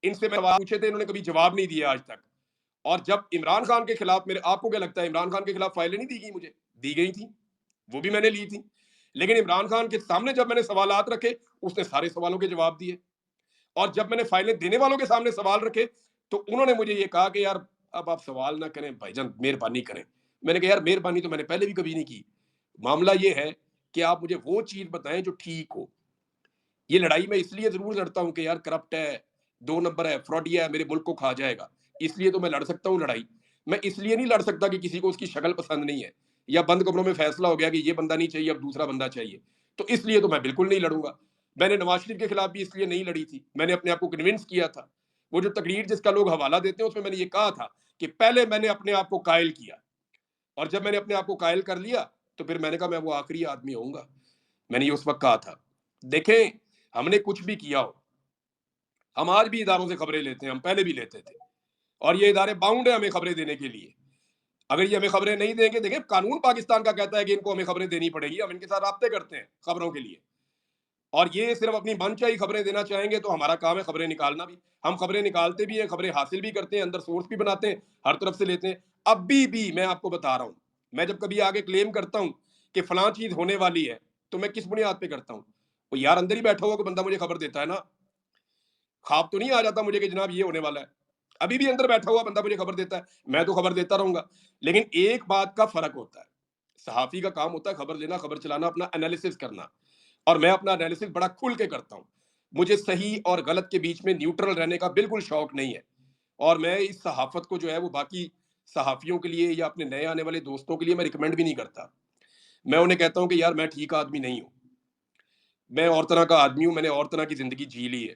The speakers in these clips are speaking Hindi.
इनसे मैंने सवाल पूछे थे, इन्होंने कभी जवाब नहीं दिया आज तक। और जब इमरान खान के खिलाफ मेरे, आपको क्या लगता है इमरान खान के खिलाफ फाइलें नहीं दी गई मुझे? दी गई थी, वो भी मैंने ली थी। लेकिन इमरान खान के सामने जब मैंने सवालात रखे, उसने सारे सवालों के जवाब दिए। और जब मैंने फाइलें देने वालों के सामने सवाल रखे, तो उन्होंने मुझे ये कहा कि यार अब आप सवाल ना करें भाईजान, मेहरबानी करें। मैंने कहा यार मेहरबानी तो मैंने पहले भी कभी नहीं की। मामला ये है कि आप मुझे वो चीज बताएं जो ठीक हो। ये लड़ाई मैं इसलिए जरूर लड़ता हूं कि यार करप्ट है, 2 नंबर है, फ्रॉडिया है, मेरे मुल्क को खा जाएगा, इसलिए तो मैं लड़ सकता हूं लड़ाई। मैं इसलिए नहीं लड़ सकता कि किसी को उसकी शक्ल पसंद नहीं है, या बंद कमरों में फैसला हो गया कि ये बंदा नहीं चाहिए अब दूसरा बंदा चाहिए, तो इसलिए तो मैं बिल्कुल नहीं लड़ूंगा। मैंने नवाज शरीफ के खिलाफ भी इसलिए नहीं लड़ी थी, मैंने अपने आप को कन्विंस किया था। वो जो तकरीर जिसका लोग हवाला देते हैं उसमें मैंने ये कहा था कि पहले मैंने अपने आप को कायल किया, और जब मैंने अपने आप को कायल कर लिया तो फिर मैंने कहा मैं वो आखिरी आदमी होऊंगा। मैंने ये उस वक्त कहा था। देखें, हमने कुछ भी किया हो, हम आज भी इदारों से खबरें लेते हैं, हम पहले भी लेते थे, और ये इदारे बाउंड है हमें खबरें देने के लिए। अगर ये हमें खबरें नहीं देंगे, देखिए कानून पाकिस्तान का कहता है कि इनको हमें खबरें देनी पड़ेगी, हम इनके साथ राब्ते करते हैं खबरों के लिए। और ये सिर्फ अपनी मनचाही खबरें देना चाहेंगे तो हमारा काम है खबरें निकालना भी। हम खबरें निकालते भी हैं, खबरें हासिल भी करते हैं, अंदर सोर्स भी बनाते हैं, हर तरफ से लेते हैं। अभी भी मैं आपको बता रहा हूं, मैं जब कभी आगे क्लेम करता हूं कि फलां चीज होने वाली है, तो मैं किस बुनियाद पे करता हूं? वो यार अंदर ही बैठा हुआ कोई बंदा मुझे खबर देता है ना। ख्वाब तो नहीं आ जाता मुझे कि जनाब ये होने वाला है। अभी भी अंदर बैठा हुआ बंदा मुझे खबर देता है, मैं तो खबर देता रहूंगा। लेकिन एक बात का फर्क होता है, सहाफी का काम होता है खबर देना, खबर चलाना, अपना एनालिसिस करना। और मैं अपना एनालिसिस बड़ा खुल के करता हूं। मुझे सही और गलत के बीच में न्यूट्रल रहने का बिल्कुल शौक नहीं है। और मैं इस सहाफत को जो है वो बाकी सहाफियों के लिए या अपने नए आने वाले दोस्तों के लिए मैं रिकमेंड भी नहीं करता। मैं उन्हें कहता हूं कि यार मैं ठीक आदमी नहीं हूं, मैं और तरह का आदमी हूं, मैंने और तरह की जिंदगी जी ली है।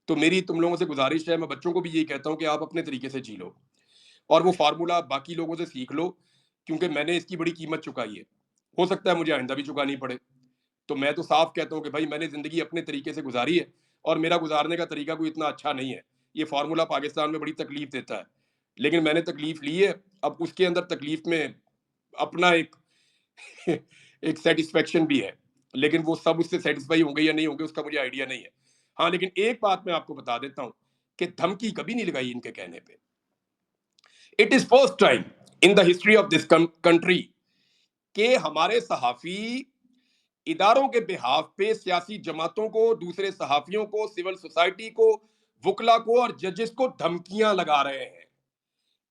तो मेरी तुम लोगों से गुजारिश है, मैं बच्चों को भी यही कहता हूं कि आप अपने तरीके से जी लो, और वो फार्मूला बाकी लोगों से सीख लो, क्योंकि मैंने इसकी बड़ी कीमत चुकाई है। हो सकता है मुझे आइंदा भी चुकानी पड़े। तो मैं तो साफ कहता हूं कि भाई मैंने जिंदगी अपने तरीके से गुजारी है, और मेरा गुजारने का तरीका कोई इतना अच्छा नहीं है। ये फार्मूला पाकिस्तान में बड़ी तकलीफ देता है, लेकिन मैंने तकलीफ ली है। अब उसके अंदर तकलीफ में अपना एक एक सेटिस्फेक्शन भी है। लेकिन वो सब उससे सेटिस्फाई होंगे या नहीं होंगे उसका मुझे आइडिया नहीं है। हाँ, लेकिन एक बात मैं आपको बता देता हूं कि धमकी कभी नहीं लगाई इनके कहने पे। It is first time in the history of this country के हमारे सहाफी इदारों के बिहाफ पे सियासी जमातों को, दूसरे सहाफियों को, सिविल सोसाइटी को, वुकला को और जजेस को धमकियां लगा रहे हैं।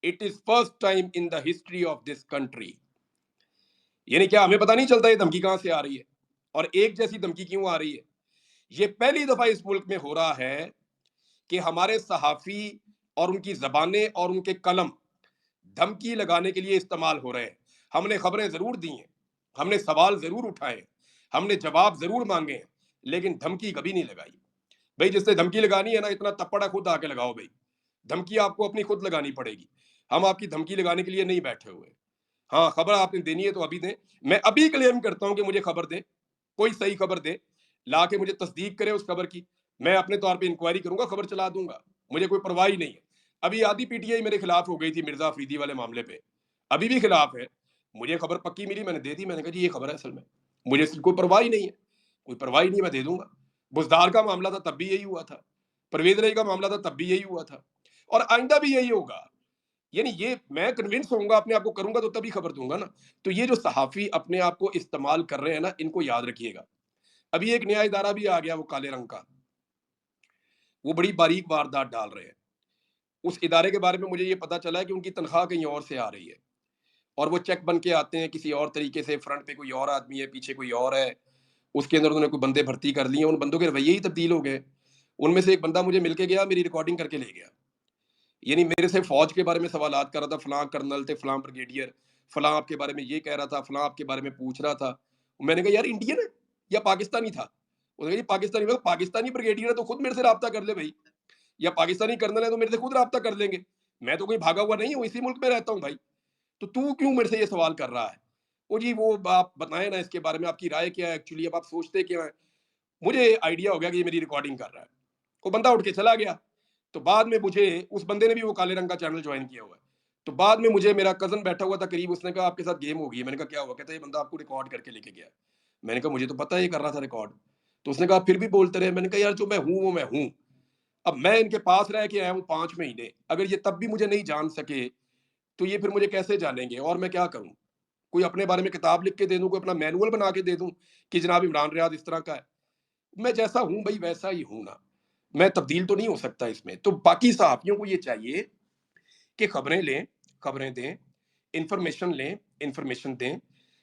It is first time in the history of this country. यानी क्या हमें पता नहीं चलता ये धमकी कहां से आ रही है, और एक जैसी धमकी क्यों आ रही है? ये पहली दफा इस मुल्क में हो रहा है कि हमारे सहाफी और उनकी जबानें और उनके कलम धमकी लगाने के लिए इस्तेमाल हो रहे हैं। हमने खबरें जरूर दी हैं, हमने सवाल जरूर उठाए हैं, हमने जवाब जरूर मांगे हैं, लेकिन धमकी कभी नहीं लगाई। भाई जिससे धमकी लगानी है ना, इतना तप्पड़ा खुद आके लगाओ भाई। धमकी आपको अपनी खुद लगानी पड़ेगी। हम आपकी धमकी लगाने के लिए नहीं बैठे हुए। हाँ, खबर आपने देनी है तो अभी दें। मैं अभी क्लेम करता हूं कि मुझे खबर दे, कोई सही खबर दे, ला के मुझे तस्दीक करे उस खबर की। मैं अपने तौर पे इंक्वायरी करूंगा, खबर चला दूंगा, मुझे कोई परवाह ही नहीं है। अभी आधी पीटीआई मेरे खिलाफ हो गई थी मिर्जा अफरीदी वाले मामले पे, अभी भी खिलाफ है। मुझे खबर पक्की मिली, मैंने दे दी। मैंने कहा जी ये खबर है, असल में मुझे इसकी कोई परवाह ही नहीं है, कोई परवाह ही नहीं, मैं दे दूंगा। बुजदार का मामला था तब भी यही हुआ था, परवेज रई का मामला था तब भी यही हुआ था, और आइंदा भी यही होगा। यानी ये मैं कन्विंस होऊंगा, अपने आप को करूंगा तो तभी खबर दूंगा ना। तो ये जो सहाफी अपने आप को इस्तेमाल कर रहे हैं ना, इनको याद रखिएगा। अभी एक नया इदारा भी आ गया, वो काले रंग का, वो बड़ी बारीक वारदात डाल रहे हैं। उस इदारे के बारे में मुझे ये पता चला है कि उनकी तनख्वाह कहीं और से आ रही है, और वो चेक बन के आते हैं किसी और तरीके से। फ्रंट पे कोई और आदमी है, पीछे कोई और है, उसके अंदर उन्होंने कोई बंदे भर्ती कर लिए, उन बंदों के रवैये ही तब्दील हो गए। उनमें से एक बंदा मुझे मिलके गया, मेरी रिकॉर्डिंग करके ले गया। यानी मेरे से फौज के बारे में सवालात कर रहा था, फलां कर्नल थे, फलां ब्रिगेडियर, फलां आपके बारे में ये कह रहा था, फलां आपके बारे में पूछ रहा था। मैंने कहा यार इंडियन है या पाकिस्तानी था? उसने कहा जी पाकिस्तानी। मैं कहा, पाकिस्तानी ब्रिगेडियर है तो खुद मेरे से रब्ता कर ले भाई, या पाकिस्तानी कर्नल है तो मेरे से खुद रब्ता कर लेंगे। मैं तो कोई भागा हुआ नहीं हूँ, इसी मुल्क में रहता हूँ भाई। तो तू क्यों मेरे से ये सवाल कर रहा है? वो जी वो आप बताएं ना इसके बारे में, आपकी राय क्या है एक्चुअली, अब आप सोचते क्या है? मुझे आइडिया हो गया कि ये मेरी रिकॉर्डिंग कर रहा है। वो बंदा उठ के चला गया। तो बाद में मुझे, उस बंदे ने भी वो काले रंग का चैनल ज्वाइन किया हुआ है। तो बाद में मुझे मेरा कजन बैठा हुआ था करीब, उसने कहा आपके साथ गेम हो गई है। मैंने कहा क्या हुआ? कहता है ये बंदा आपको रिकॉर्ड करके लेके गया है। मैंने कहा मुझे तो पता है ये कर रहा था रिकॉर्ड। तो उसने कहा फिर भी बोलते रहे। मैंने कहा यार जो मैं हूं वो मैं हूं, अब मैं इनके पास रह के आया हूँ 5 महीने, अगर ये तब भी मुझे नहीं जान सके, तो ये फिर मुझे कैसे जानेंगे और मैं क्या करूँ? कोई अपने बारे में किताब लिख के दे दूँ, कोई अपना मैनुअल बना के दे दूँ कि जनाब इमरान रियाद इस तरह का है। मैं जैसा हूँ भई वैसा ही हूँ ना, मैं तब्दील तो नहीं हो सकता इसमें। तो बाकी सहाफ़ियों को ये चाहिए कि खबरें लें, खबरें दें, इन्फॉर्मेशन दें,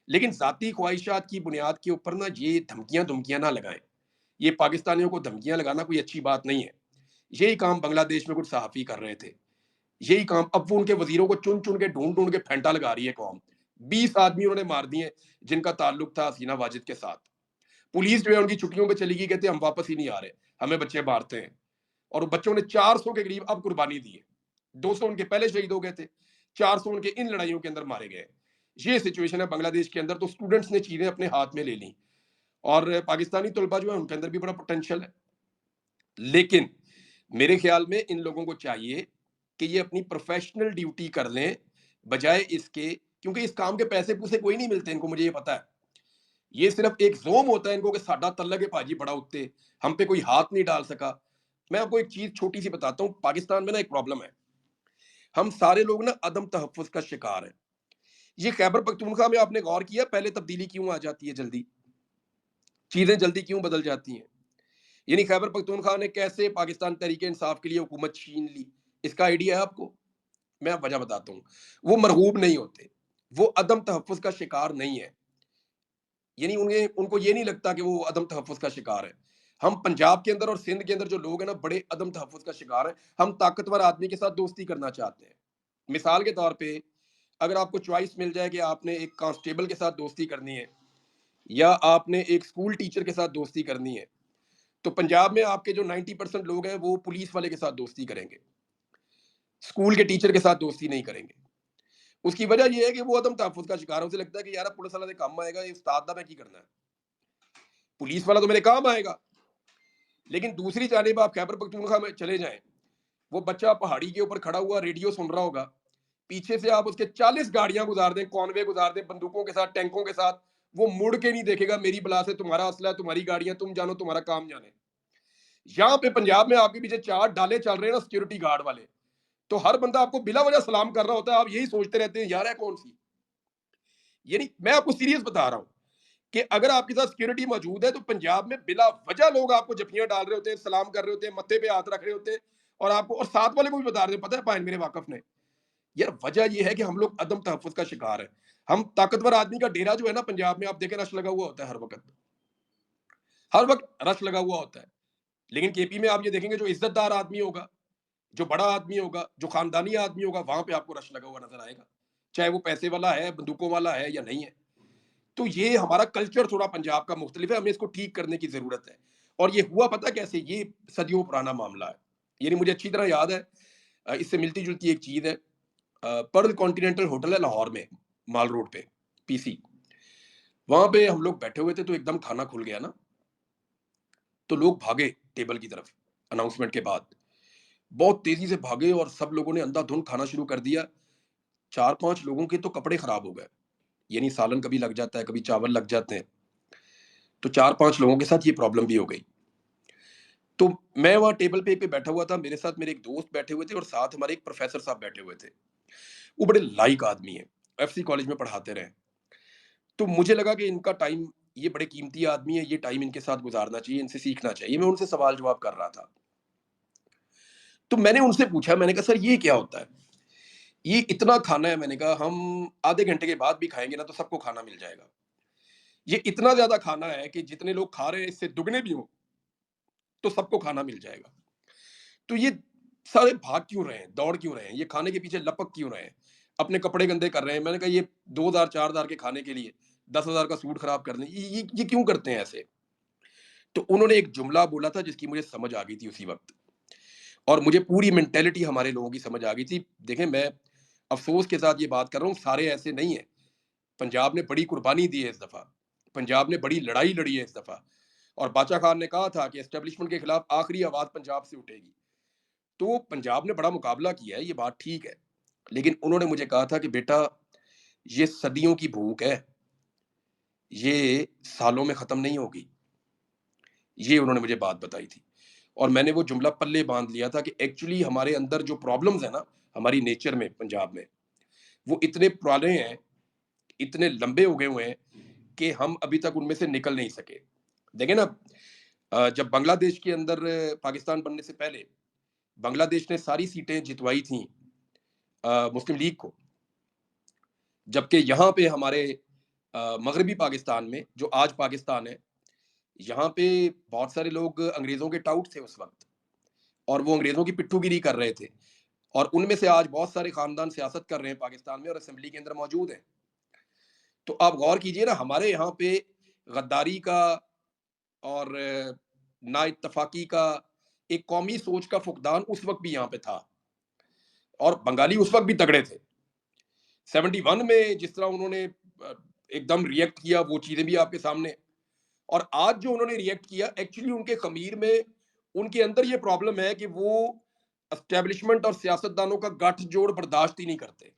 लेकिन ज़ाती ख़्वाहिशात की बुनियाद के ऊपर ना ये धमकियाँ-धमकियाँ ना लगाएँ। ये पाकिस्तानियों को धमकियाँ लगाना कोई अच्छी बात नहीं है। यही काम बांग्लादेश में कुछ सहाफ़ी कर रहे थे। यही काम अब वो उनके वज़ीरों को चुन-चुन के, ढूँढ-ढूँढ के फेंटा लगा रही है कौम। 20 आदमी उन्होंने मार दिए जिनका ताल्लुक था हसीना वाजिद के साथ। पुलिस जो है उनकी छुट्टियों पे चली गई, कहते हम वापस ही नहीं आ रहे, हमें बच्चे मारते हैं। और बच्चों ने 400 के करीब अब कुर्बानी दी है। 200 उनके पहले शहीद हो गए थे, 400 उनके इन लड़ाइयों के अंदर मारे गए। ये सिचुएशन है बांग्लादेश के अंदर। तो स्टूडेंट्स ने चीजें अपने हाथ में ले ली और पाकिस्तानी तलबा जो है उनके अंदर भी बड़ा पोटेंशियल है। लेकिन मेरे ख्याल में इन लोगों को चाहिए कि ये अपनी प्रोफेशनल ड्यूटी कर लें, बजाय इसके, क्योंकि इस काम के पैसे पूसे कोई नहीं मिलते इनको, मुझे ये पता है। ये सिर्फ एक जोम होता है इनको कि साडा तल्ला के भाजी बड़ा उत्ते, हम पे कोई हाथ नहीं डाल सका। मैं आपको एक चीज छोटी सी बताता हूँ, पाकिस्तान में ना एक प्रॉब्लम है, हम सारे लोग ना अदम तहफ़्फ़ुज़ का शिकार हैं। ये खैबर पख्तूनख्वा में आपने गौर किया पहले तब्दीली क्यों आ जाती है जल्दी? चीज़ें जल्दी क्यों बदल जाती हैं? यानी खैबर पख्तूनख्वा ने कैसे पाकिस्तान तहरीक-ए-इंसाफ के लिए हुकूमत छीन ली? इसका आइडिया है आपको? मैं अब वजह बताता हूँ। वो मरगूब नहीं होते, वो अदम तहफ़्फ़ुज़ का शिकार नहीं है। यानी उन्हें उनको ये नहीं लगता कि वो अदम तहफ़्फ़ुज़ का शिकार है। हम पंजाब के अंदर और सिंध के अंदर जो लोग हैं ना, बड़े अदम तहफ़्फ़ुज़ का शिकार हैं। हम ताकतवर आदमी के साथ दोस्ती करना चाहते हैं। मिसाल के तौर पे, अगर आपको चॉइस मिल जाए कि आपने एक कांस्टेबल के साथ दोस्ती करनी है या आपने एक स्कूल टीचर के साथ दोस्ती करनी है, तो पंजाब में आपके जो 90% लोग हैं वो पुलिस वाले के साथ दोस्ती करेंगे, स्कूल के टीचर के साथ दोस्ती नहीं करेंगे। उसकी वजह ये है कि वो अदम तहफ़्फ़ुज़ का शिकार है। उसे लगता है कि यार पुलिस वाला तो काम आएगा, ये उस्ताद दा मैं की करना है, पुलिस वाला तो मेरे काम आएगा। लेकिन दूसरी जानिब आप खैबर पख्तूनख्वा में चले जाएं, वो बच्चा पहाड़ी के ऊपर खड़ा हुआ रेडियो सुन रहा होगा, पीछे से आप उसके 40 गाड़ियां गुजार दें, कॉनवे गुजार दें, बंदूकों के साथ, टैंकों के साथ, वो मुड़ के नहीं देखेगा मेरी बला से तुम्हारा असला है, तुम्हारी गाड़ियां, तुम जानो तुम्हारा काम जाने। यहाँ पे पंजाब में आपके पीछे 4 डाले चल रहे हैं ना सिक्योरिटी गार्ड वाले, तो हर बंदा आपको बिला वजह सलाम कर रहा होता है, आप यही सोचते रहते हैं यार है कौन सी। यानी मैं आपको सीरियस बता रहा हूं कि अगर आपके साथ सिक्योरिटी मौजूद है तो पंजाब में बिला वजह लोग आपको जफियां डाल रहे होते हैं, सलाम कर रहे होते हैं, मत्थे पे हाथ रख रहे होते हैं, और आपको और साथ वाले को भी बता रहे हैं, पता है पाइन मेरे वाकफ ने, यार वजह ये है कि हम लोग अदम तहफ़्फ़ुज़ का शिकार है। हम ताकतवर आदमी का डेरा जो है ना पंजाब में, आप देखें रश लगा हुआ होता है हर वक़्त रश लगा हुआ होता है। लेकिन केपी में आप ये देखेंगे जो इज़्ज़तदार आदमी होगा, जो बड़ा आदमी होगा, जो खानदानी आदमी होगा, वहाँ पे आपको रश लगा हुआ नज़र आएगा। चाहे वो पैसे वाला है, बंदूकों वाला है या नहीं है। तो ये हमारा कल्चर थोड़ा पंजाब का मुख्तलिफ है, हमें इसको ठीक करने की ज़रूरत है। और ये हुआ पता है कैसे? ये सदियों पुराना मामला है। यानी मुझे अच्छी तरह याद है, इससे मिलती-जुलती एक चीज़ है। पर्ल कॉन्टिनेंटल होटल है लाहौर में, माल रोड पे, पीसी। वहाँ पे हम लोग बैठे हुए थे तो एकदम खाना खुल गया ना, तो लोग भागे टेबल की तरफ अनाउंसमेंट के बाद। बहुत तेज़ी से भागे और सब लोगों ने अंधाधुंध खाना शुरू कर दिया। 4-5 लोगों के तो कपड़े खराब हो गए। यानी सालन कभी लग जाता है, कभी चावल लग जाते हैं। तो 4-5 लोगों के साथ ये प्रॉब्लम भी हो गई। तो मैं वहाँ टेबल पे बैठा हुआ था, मेरे साथ मेरे एक दोस्त बैठे हुए थे और साथ हमारे एक प्रोफ़ेसर साहब बैठे हुए थे। वो बड़े लाइक आदमी हैं, एफसी कॉलेज में पढ़ाते रहे। तो मुझे लगा कि इनका टाइम, ये बड़े कीमती आदमी है, ये टाइम इनके साथ गुज़ारना चाहिए, इनसे सीखना चाहिए। मैं उनसे सवाल-जवाब कर रहा था। तो मैंने उनसे पूछा, मैंने कहा सर ये क्या होता है? ये इतना खाना है, मैंने कहा हम आधे घंटे के बाद भी खाएँगे ना तो सबको खाना मिल जाएगा। ये इतना ज़्यादा खाना है कि जितने लोग खा रहे हैं इससे दुगने भी हों, तो सबको खाना मिल जाएगा। तो ये सारे भाग क्यों रहे हैं, दौड़ क्यों रहे हैं? ये खाने के पीछे लपक क्यों रहे हैं? अपने कपड़े गंदे कर रहे हैं। मैंने कहा ये 2000 4000 के खाने के लिए 10,000 का सूट खराब करने, ये क्यों करते हैं ऐसे? तो उन्होंने एक जुमला बोला था जिसकी मुझे समझ आ गई थी उसी वक़्त, और मुझे पूरी मेंटालिटी हमारे लोगों की समझ आ गई थी। देखें, मैं अफ़सोस के साथ ये बात कर रहा हूँ, सारे ऐसे नहीं हैं। पंजाब ने बड़ी कुर्बानी दी है इस दफ़ा। पंजाब ने बड़ी लड़ाई लड़ी है इस दफ़ा, और बादशाह खान ने कहा था कि एस्टेब्लिशमेंट के खिलाफ आखिरी आवाज़ पंजाब से उठेगी। तो पंजाब ने बड़ा मुकाबला किया है, ये बात ठीक है। लेकिन उन्होंने मुझे कहा था कि बेटा, ये सदियों की भूख है, ये सालों में खत्म नहीं होगी। ये उन्होंने मुझे बात बताई थी। और मैंने वो जुमला पल्ले बांध लिया था कि एक्चुअली हमारे अंदर जो प्रॉब्लम्स है ना हमारी नेचर में पंजाब में, वो इतने पुराने हैं, इतने लंबे हो गए हुए हैं कि हम अभी तक उनमें से निकल नहीं सके। देखें ना, जब बांग्लादेश के अंदर पाकिस्तान बनने से पहले बांग्लादेश ने सारी सीटें जितवाई थी मुस्लिम लीग को, जबकि यहाँ पे हमारे मगरबी पाकिस्तान में जो आज पाकिस्तान है, यहाँ पे बहुत सारे लोग अंग्रेज़ों के टाउट थे उस वक़्त और वो अंग्रेज़ों की पिट्ठूगिरी कर रहे थे और उनमें से आज बहुत सारे ख़ानदान सियासत कर रहे हैं पाकिस्तान में और असेंबली के अंदर मौजूद हैं। तो आप गौर कीजिए ना, हमारे यहाँ पे गद्दारी का और नाइत्तफ़ाक़ी का एक कौमी सोच का फुक़दान उस वक़्त भी यहाँ पे था और बंगाली उस वक़्त भी तगड़े थे। 71 में जिस तरह उन्होंने एकदम रिएक्ट किया, वो चीज़ें भी आपके सामने। और आज जो उन्होंने रिएक्ट किया, एक्चुअली उनके ख़मीर में उनके अंदर ये प्रॉब्लम है कि वो एस्टेब्लिशमेंट और सियासतदानों का गठजोड़ बर्दाश्त ही नहीं करते।